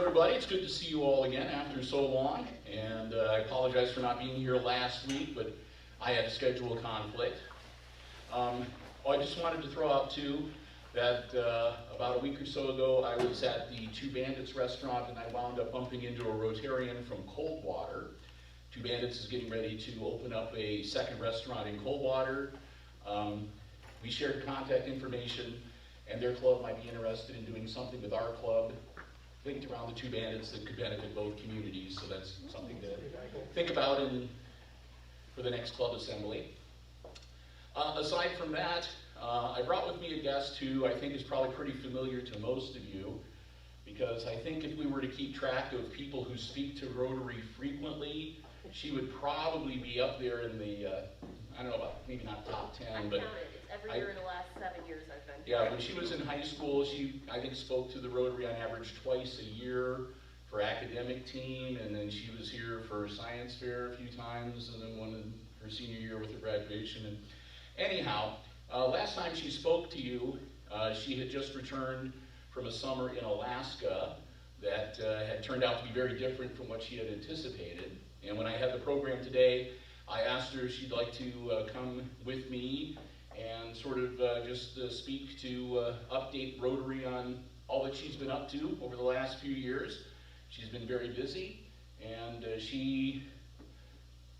everybody. It's good to see you all again after so long. And I apologize for not being here last week, but I had a schedule conflict. I just wanted to throw out too that about a week or so ago I was at the Two Bandits restaurant and I wound up bumping into a Rotarian from Coldwater. Two Bandits is getting ready to open up a second restaurant in Coldwater. We shared contact information, and their club might be interested in doing something with our club linked around the Two Bandits that could benefit both communities. So that's something to think about for the next club assembly. Aside from that, I brought with me a guest who I think is probably pretty familiar to most of you, because I think if we were to keep track of people who speak to Rotary frequently, she would probably be up there in the, I don't know about, maybe not top 10, but it's every year in the last 7 years I've been. Yeah, when she was in high school, she, I think, spoke to the Rotary on average twice a year for academic team, and then she was here for science fair a few times, and then one in her senior year with her graduation. And anyhow, last time she spoke to you, she had just returned from a summer in Alaska that had turned out to be very different from what she had anticipated. And when I had the program today, I asked her if she'd like to come with me and sort of just speak to update Rotary on all that she's been up to over the last few years. She's been very busy, and she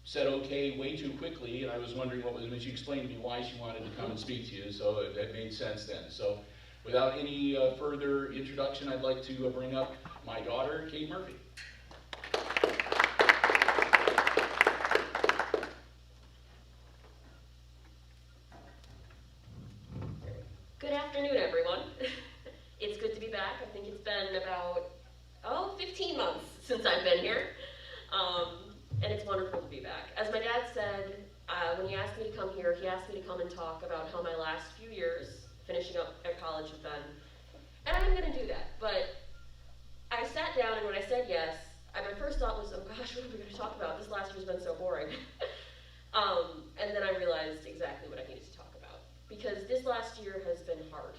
said okay way too quickly, and I was wondering what was, when she explained to me why she wanted to come and speak to you, so that made sense then. So without any further introduction, I'd like to bring up my daughter, Kate Murphy. Good afternoon, everyone. It's good to be back. I think it's been about, 15 months since I've been here. And it's wonderful to be back. As my dad said, when he asked me to come here, he asked me to come and talk about how my last few years finishing up at college have been. And I'm going to do that. But I sat down, and when I said yes, my first thought was, oh gosh, what are we going to talk about? This last year's been so boring. And then I realized exactly what I needed to talk about. Because this last year has been hard.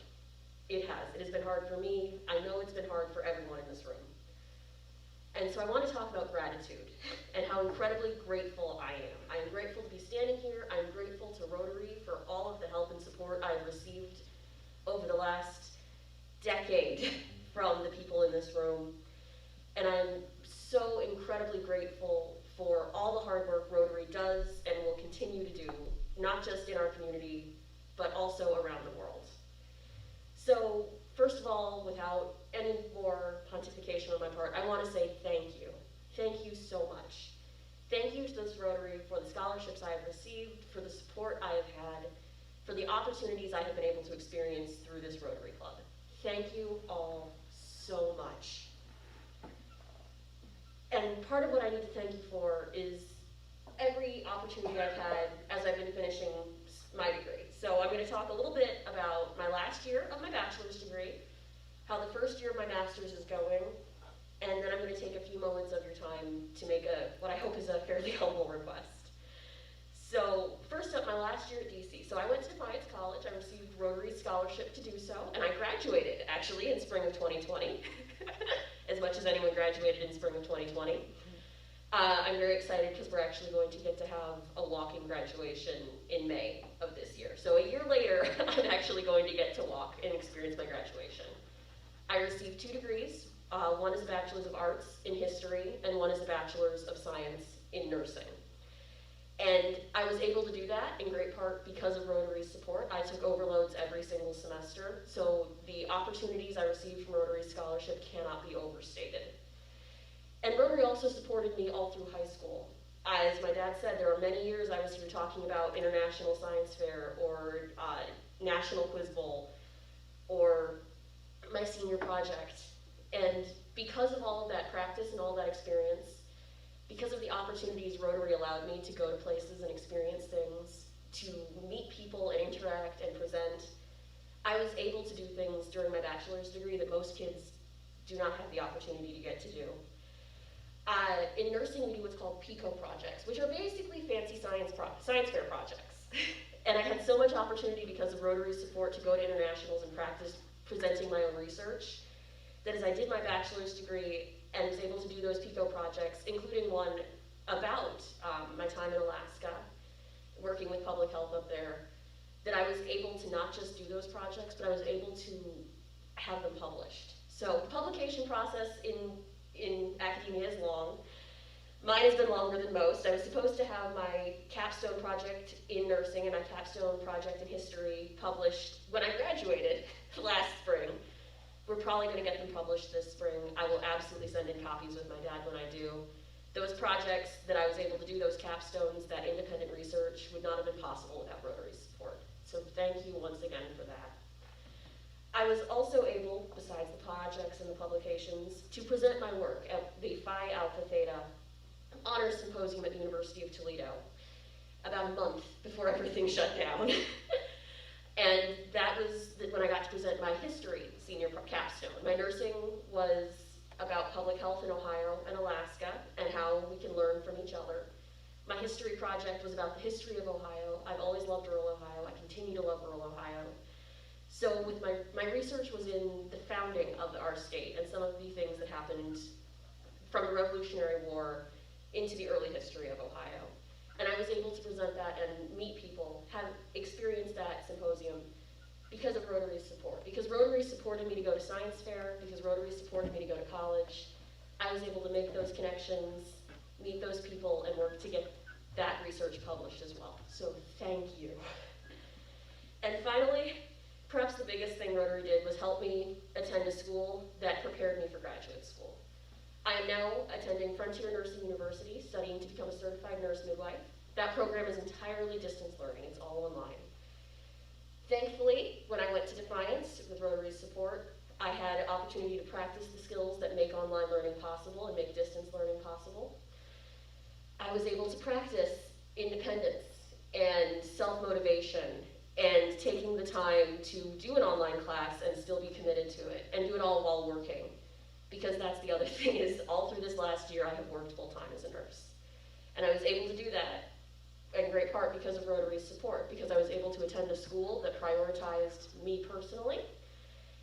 It has. It has been hard for me. I know it's been hard for everyone in this room. And so I want to talk about gratitude and how incredibly grateful I am. I am grateful to be standing here. I'm grateful to Rotary for all of the help and support I've received over the last decade from the people in this room. And I'm so incredibly grateful for all the hard work Rotary does and will continue to do, not just in our community, but also around the world. So, first of all, without any more pontification on my part, I want to say thank you. Thank you so much. Thank you to this Rotary for the scholarships I have received, for the support I have had, for the opportunities I have been able to experience through this Rotary Club. Thank you all so much. And part of what I need to thank you for is every opportunity I've had as I've been finishing my degree. So I'm going to talk a little bit about my last year of my bachelor's degree, how the first year of my master's is going, and then I'm going to take a few moments of your time to make what I hope is a fairly humble request. So first up, my last year at DC. So I went to Defiance College. I received Rotary Scholarship to do so, and I graduated actually in spring of 2020, as much as anyone graduated in spring of 2020. I'm very excited because we're actually going to get to have a walking graduation in May of this year. So a year later, I'm actually going to get to walk and experience my graduation. I received 2 degrees. One is a Bachelor's of Arts in History, and one is a Bachelor's of Science in Nursing. And I was able to do that in great part because of Rotary's support. I took overloads every single semester, so the opportunities I received from Rotary Scholarship cannot be overstated. And Rotary also supported me all through high school. As my dad said, there are many years I was here talking about International Science Fair or National Quiz Bowl or my senior project. And because of all of that practice and all that experience, because of the opportunities Rotary allowed me to go to places and experience things, to meet people and interact and present, I was able to do things during my bachelor's degree that most kids do not have the opportunity to get to do. In nursing, we do what's called PICO projects, which are basically fancy science fair projects. And I had so much opportunity because of Rotary's support to go to internationals and practice presenting my own research, that as I did my bachelor's degree, and was able to do those PICO projects, including one about my time in Alaska, working with public health up there, that I was able to not just do those projects, but I was able to have them published. So the publication process in academia is long. Mine has been longer than most. I was supposed to have my capstone project in nursing and my capstone project in history published when I graduated last spring. We're probably going to get them published this spring. I will absolutely send in copies with my dad when I do. Those projects that I was able to do, those capstones, that independent research would not have been possible without Rotary support. So thank you once again for that. I was also able, besides the projects and the publications, to present my work at the Phi Alpha Theta Honors Symposium at the University of Toledo about a month before everything shut down. And that was when I got to present my history senior capstone. My nursing was about public health in Ohio and Alaska and how we can learn from each other. My history project was about the history of Ohio. I've always loved rural Ohio. I continue to love rural Ohio. So with my research was in the founding of our state and some of the things that happened from the Revolutionary War into the early history of Ohio. And I was able to present that and meet people, have experienced that symposium because of Rotary's support. Because Rotary supported me to go to science fair, because Rotary supported me to go to college, I was able to make those connections, meet those people, and work to get that research published as well. So thank you. And finally, perhaps the biggest thing Rotary did was help me attend a school that prepared me for graduate school. I am now attending Frontier Nursing University, studying to become a certified nurse midwife. That program is entirely distance learning. It's all online. Thankfully, when I went to Defiance with Rotary's support, I had an opportunity to practice the skills that make online learning possible and make distance learning possible. I was able to practice independence and self-motivation and taking the time to do an online class and still be committed to it and do it all while working. Because that's the other thing is all through this last year I have worked full-time as a nurse. And I was able to do that in great part because of Rotary's support, because I was able to attend a school that prioritized me personally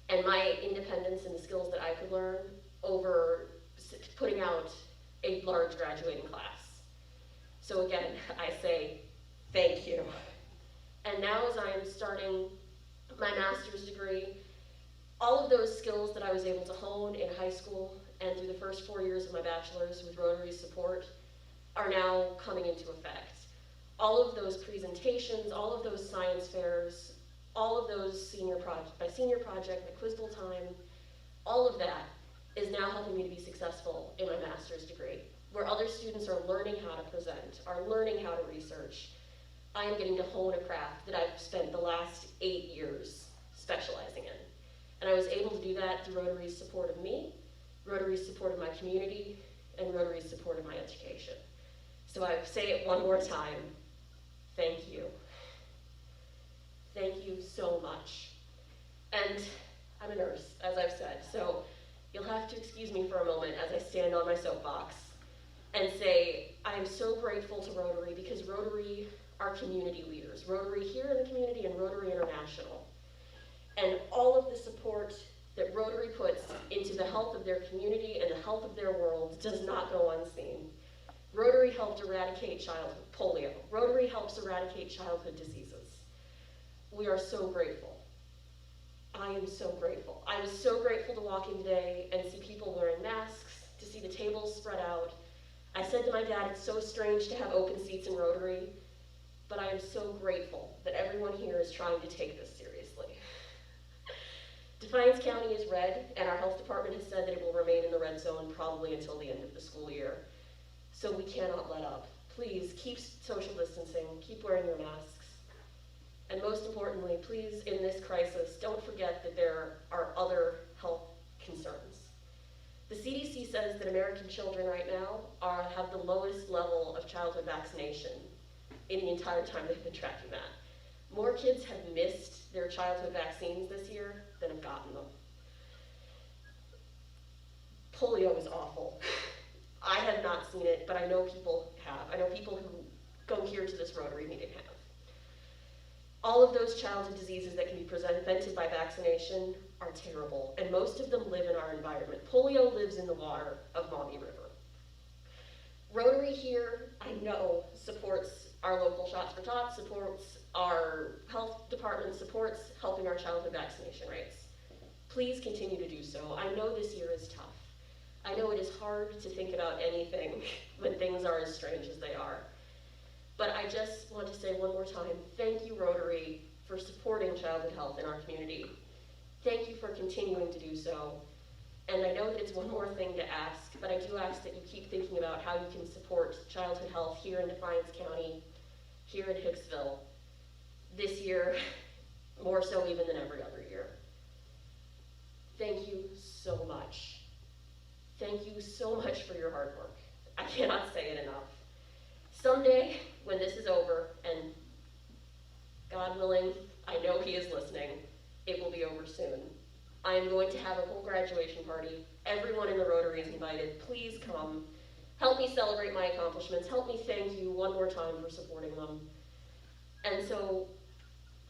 and my independence and the skills that I could learn over putting out a large graduating class. So again, I say thank you. And now as I am starting my master's degree, all of those skills that I was able to hone in high school and through the first 4 years of my bachelor's with Rotary's support are now coming into effect. All of those presentations, all of those science fairs, all of those my senior project, my Quizdle time, all of that is now helping me to be successful in my master's degree, where other students are learning how to present, are learning how to research. I am getting to hone a craft that I've spent the last 8 years specializing in. And I was able to do that through Rotary's support of me, Rotary's support of my community, and Rotary's support of my education. So I say it one more time, thank you. Thank you so much. And I'm a nurse, as I've said, so you'll have to excuse me for a moment as I stand on my soapbox and say I am so grateful to Rotary because Rotary are community leaders. Rotary here in the community and Rotary International. And all of the support that Rotary puts into the health of their community and the health of their world does not go unseen. Rotary helped eradicate childhood polio. Rotary helps eradicate childhood diseases. We are so grateful. I am so grateful. I was so grateful to walk in today and see people wearing masks, to see the tables spread out. I said to my dad, it's so strange to have open seats in Rotary, but I am so grateful that everyone here is trying to take this seriously. Defiance County is red, and our health department has said that it will remain in the red zone probably until the end of the school year. So we cannot let up. Please keep social distancing, keep wearing your masks. And most importantly, please, in this crisis, don't forget that there are other health concerns. The CDC says that American children right now have the lowest level of childhood vaccination in the entire time they've been tracking that. More kids have missed their childhood vaccines this year than have gotten them. Polio is awful. I have not seen it, but I know people have. I know people who go here to this Rotary meeting have. All of those childhood diseases that can be prevented by vaccination are terrible, and most of them live in our environment. Polio lives in the water of Maumee River. Rotary here, I know, supports our local Shots for Tots, supports our health department, supports helping our childhood vaccination rates. Please continue to do so. I know this year is tough. I know it is hard to think about anything when things are as strange as they are. But I just want to say one more time, thank you, Rotary, for supporting childhood health in our community. Thank you for continuing to do so. And I know that it's one more thing to ask, but I do ask that you keep thinking about how you can support childhood health here in Defiance County, here in Hicksville, this year, more so even than every other year. Thank you so much. Thank you so much for your hard work. I cannot say it enough. Someday, when this is over, and God willing, I know He is listening, it will be over soon. I am going to have a whole graduation party. Everyone in the Rotary is invited. Please come. Help me celebrate my accomplishments. Help me thank you one more time for supporting them. And so,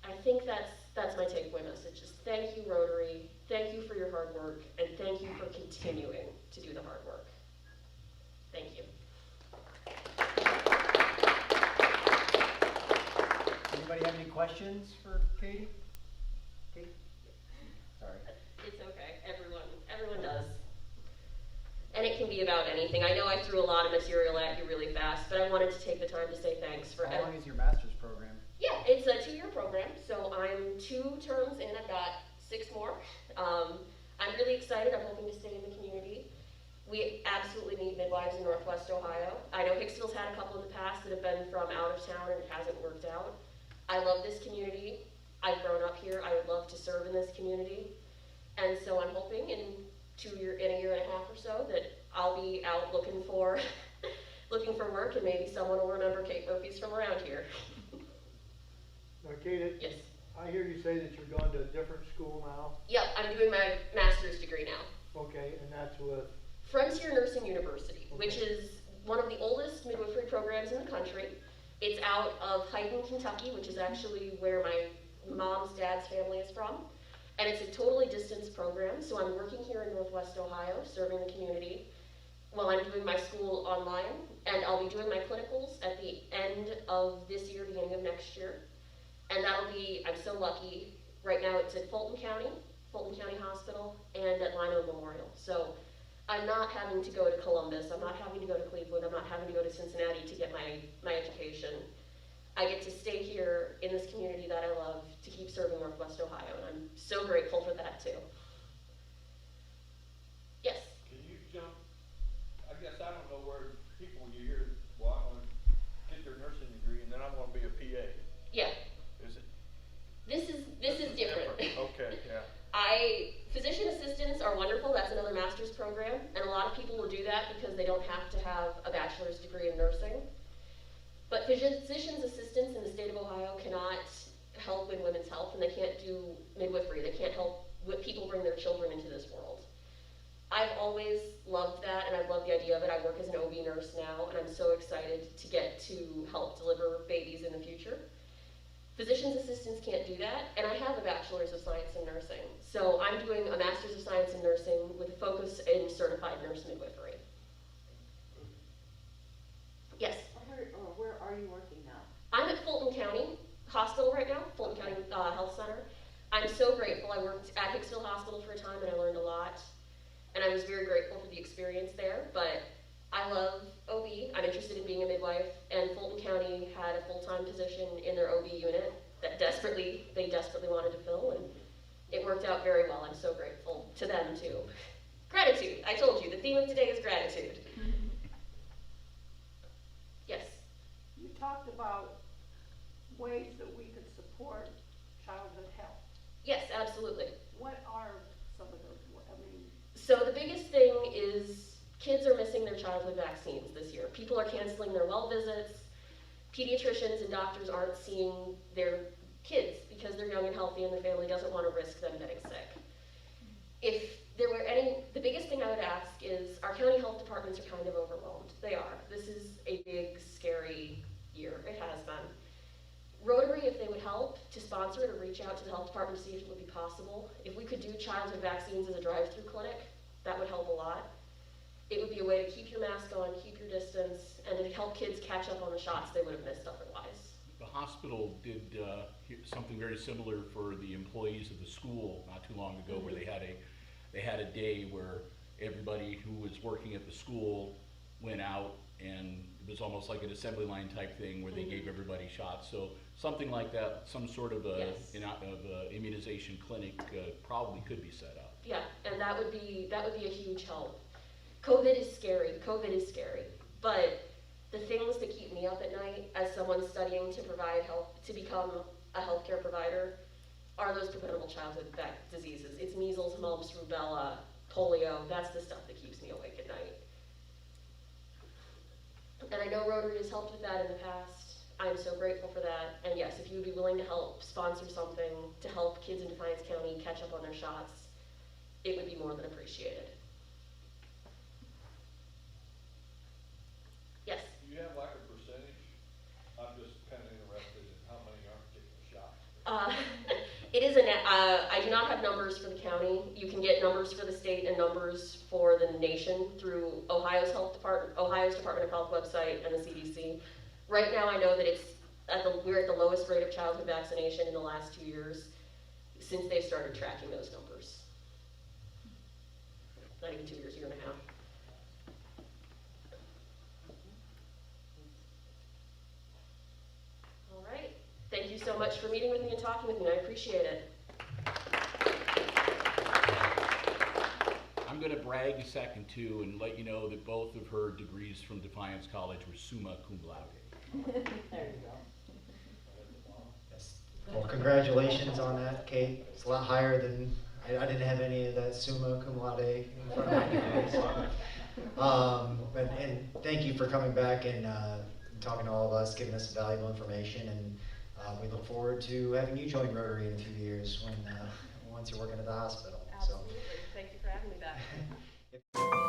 I think that's my takeaway message. Just thank you, Rotary. Thank you for your hard work, and thank you for continuing to do the hard work. Thank you. Anybody have any questions for Katie? Kate? Sorry. It's okay. Everyone does. And it can be about anything. I know I threw a lot of material at you really fast, but I wanted to take the time to say thanks for How long is your master's program? Yeah, it's a 2-year program, so I'm 2 terms in. I've got 6 more. I'm really excited. I'm hoping to stay in the community. We absolutely need midwives in Northwest Ohio. I know Hicksville's had a couple in the past that have been from out of town and it hasn't worked out. I love this community. I've grown up here. I would love to serve in this community. And so I'm hoping in a year and a half or so that I'll be out looking for work, and maybe someone will remember Kate Murphy's from around here. Now, Kate, Yes. I hear you say that you're going to a different school now. Yep, I'm doing my master's degree now. Okay, and that's with, Frontier Nursing University, which is one of the oldest midwifery programs in the country. It's out of Hyden, Kentucky, which is actually where my mom's dad's family is from. And it's a totally distance program, so I'm working here in Northwest Ohio, serving the community, while I'm doing my school online. And I'll be doing my clinicals at the end of this year, beginning of next year. And that'll be, I'm so lucky, right now it's at Fulton County Hospital, and at Lino Memorial. So I'm not having to go to Columbus, I'm not having to go to Cleveland, I'm not having to go to Cincinnati to get my education. I get to stay here in this community that I love to keep serving Northwest Ohio, and I'm so grateful for that too. Yes? Can you jump, I guess I don't know where people, when you hear, well, I'm gonna get their nursing degree and then I'm gonna be a PA. Yeah. Is it? This is different. Okay, yeah. Physician assistants are wonderful. That's another master's program, and a lot of people will do that because they don't have to have a bachelor's degree in nursing. But physician's assistants in the state of Ohio cannot help in women's health, and they can't do midwifery. They can't help people bring their children into this world. I've always loved that, and I love the idea of it. I work as an OB nurse now, and I'm so excited to get to help deliver babies in the future. Physician's assistants can't do that, and I have a bachelor's of science in nursing. So I'm doing a master's of science in nursing with a focus in certified nurse midwifery. Yes? Where are you working now? I'm at Fulton County Hospital right now, Fulton County Health Center. I'm so grateful. I worked at Hicksville Hospital for a time, and I learned a lot. And I was very grateful for the experience there, but I love OB. I'm interested in being a midwife, and Fulton County had a full-time position in their OB unit that they desperately wanted to fill, and it worked out very well. I'm so grateful to them too. Gratitude. I told you, the theme of today is gratitude. Yes? You talked about ways that we could support childhood health. Yes, absolutely. What are some of those, So the biggest thing is kids are missing their childhood vaccines this year. People are canceling their well visits. Pediatricians and doctors aren't seeing their kids because they're young and healthy and the family doesn't want to risk them getting sick. If there were the biggest thing I would ask is, our county health departments are kind of overwhelmed. They are. This is a big, scary year. It has been. Rotary, if they would help to sponsor to reach out to the health department to see if it would be possible. If we could do childhood vaccines as a drive-through clinic, that would help a lot. It would be a way to keep your mask on, keep your distance, and to help kids catch up on the shots they would have missed otherwise. The hospital did something very similar for the employees of the school not too long ago, where they had a day where everybody who was working at the school went out, and it was almost like an assembly line type thing where they gave everybody shots. So something like that, some sort of a immunization clinic probably could be set up. Yeah, and that would be a huge help. COVID is scary, but the things that keep me up at night as someone studying to provide health, to become a healthcare provider, are those preventable childhood diseases. It's measles, mumps, rubella, polio. That's the stuff that keeps me awake at night. And I know Rotary has helped with that in the past. I'm so grateful for that. And yes, if you would be willing to help sponsor something to help kids in Defiance County catch up on their shots, it would be more than appreciated. Yes? Do you have like a percentage? I'm just kind of interested in how many aren't getting a shot. It is I do not have numbers for the county. You can get numbers for the state and numbers for the nation through Ohio's Department of Health website and the CDC. Right now, I know that we're at the lowest rate of childhood vaccination in the last 2 years since they started tracking those numbers. Not even 2 years, a year and a half. All right. Thank you so much for meeting with me and talking with me. I appreciate it. I'm going to brag a second too and let you know that both of her degrees from Defiance College were summa cum laude. There you go. Yes. Well, congratulations on that, Kate. It's a lot higher than, I didn't have any of that summa cum laude in front of me. And thank you for coming back and talking to all of us, giving us valuable information, and we look forward to having you join Rotary in a few years once you're working at the hospital. Absolutely. Thank you for having me back.